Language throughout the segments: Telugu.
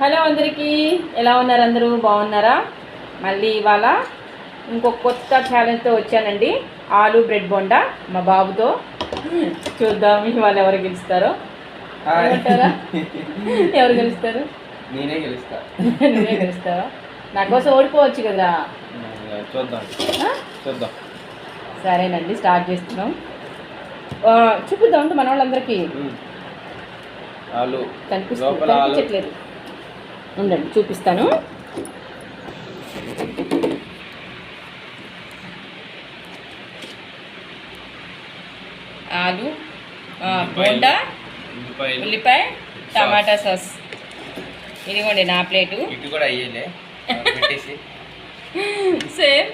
హలో అందరికీ, ఎలా ఉన్నారు? అందరూ బాగున్నారా? మళ్ళీ ఇవాళ ఇంకొక కొత్త ఛాలెంజ్తో వచ్చానండి. ఆలు బ్రెడ్ బోండా మా బాబుతో. చూద్దాం ఇవాళ ఎవరు గెలుస్తారో. ఏమంటారా? ఎవరు గెలుస్తారు? నేనే గెలుస్తా. నువ్వే గెలుస్తావా? నా కోసం ఓడిపోవచ్చు కదా. చూద్దాం. సరేనండి, స్టార్ట్ చేస్తున్నాం. చూపిద్దాం అంటే మన వాళ్ళందరికీ. ఆలు కనిపించట్లేదు, ఉండండి చూపిస్తాను. ఆలు, బోండా, ఉల్లిపాయ, టమాటా సాస్. ఇదిగోండి నా ప్లేటు. ఇటు కూడా అయ్యేలే సేమ్.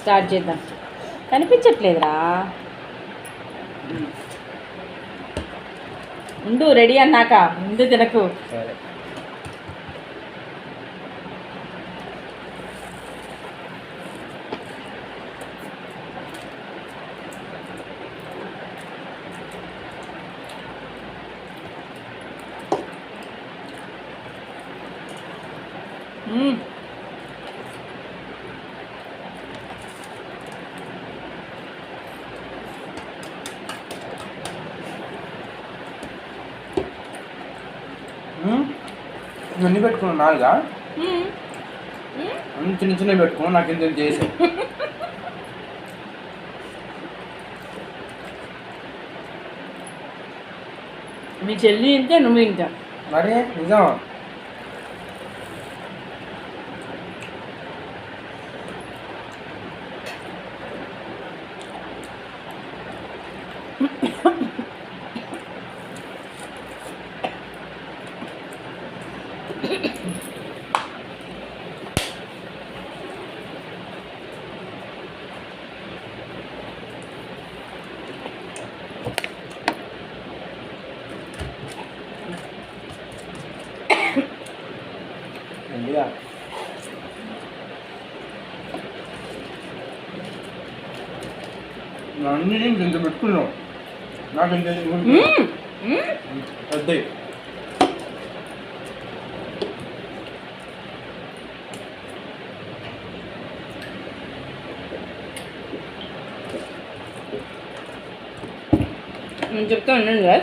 స్టార్ట్ చేద్దాం. కనిపించట్లేదురా, ఉండు రెడీ అన్నాక ముందు తినకు. సరే. అన్నీ పెట్టుకున్నాను, నాలుగా అన్ని చిన్న చిన్నవి పెట్టుకున్నాను. నాకు ఇంత చేసాను. మీ చెల్లి ఇంతే, నువ్వు ఇంత. మరి నిజం. అన్నీ ఇంత పెట్టుకున్నావు. నాకు ఇంత పెద్ద నేను చెప్తా ఉన్నాను కదా.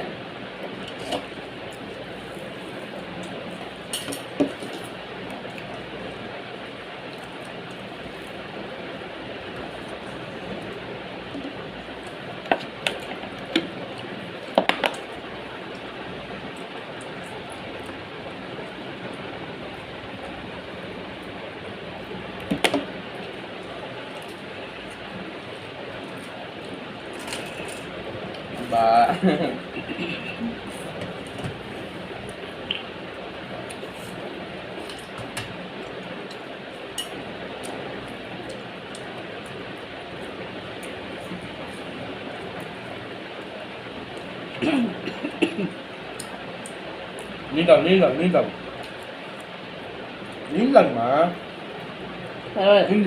నీళ్ళమ్మా,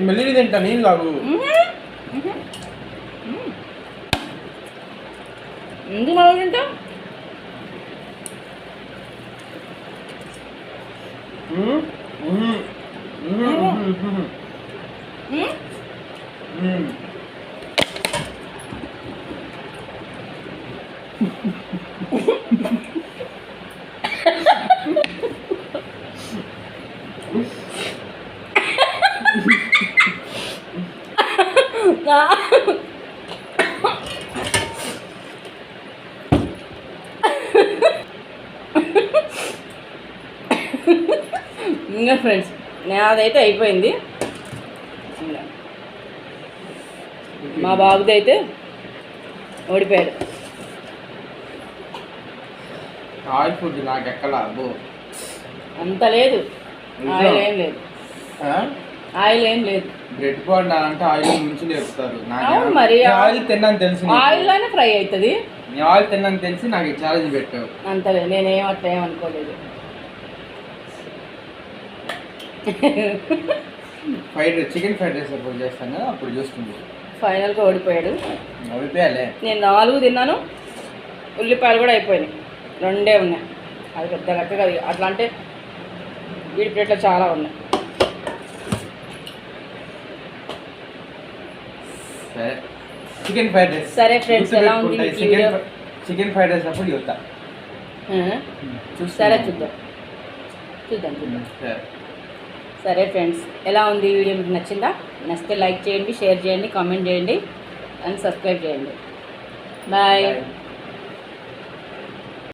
మెల్లి తింటా. నీళ్ళు తాగు. ఎందుకు మనం తింటా? ఇంకా ఫ్రెండ్స్, నాదైతే అయిపోయింది. మా బాబుది అయితే ఓడిపోయాడు. ఆయిల్ ఫుడ్ నాకు ఎక్కలా అంత లేదు, ఆయిల్ ఏం లేదు. ఆయిల్ ఏం లేదు. బ్రెడ్ బోండా అంటే ఆయిల్ నుంచి లేపుతారు. అవును మరి, ఆయిల్ తిన్నాను తెలుసు. ఆయిల్లోనే ఫ్రై అవుతుంది. నీ ఆయిల్ తిన్నాను తెలిసి నాకు ఈ ఛాలెంజ్ పెట్టావు. అంతలే, నేనేం అట్లా ఏమనుకోలేదు. చికెన్ ఫ్రైడ్ రైస్ ఎప్పుడు చేస్తాను కదా, అప్పుడు చూస్తుంది. ఫైనల్గా ఓడిపోయాడు. అయిపోయాలే. నేను 4 తిన్నాను, ఉల్లిపాయలు కూడా అయిపోయినాయి, 2 ఉన్నాయి. అది పెద్ద లెక్క కాదు, అట్లా అంటే వీడి ప్లేట్లో చాలా ఉన్నాయి. సరే చికెన్ ఫ్రైడ్ రైస్. సరే ఫ్రెండ్స్, ఎలా ఉంది మీకు ఈ వీడియో? చికెన్ ఫ్రైడ్ రైస్ అప్పుడు చూస్తా. సరే చూద్దాం. సరే ఫ్రెండ్స్, ఎలా ఉంది ఈ వీడియో? మీకు నచ్చిందా? నచ్చితే లైక్ చేయండి, షేర్ చేయండి, కామెంట్ చేయండి అండ్ సబ్స్క్రైబ్ చేయండి. బాయ్.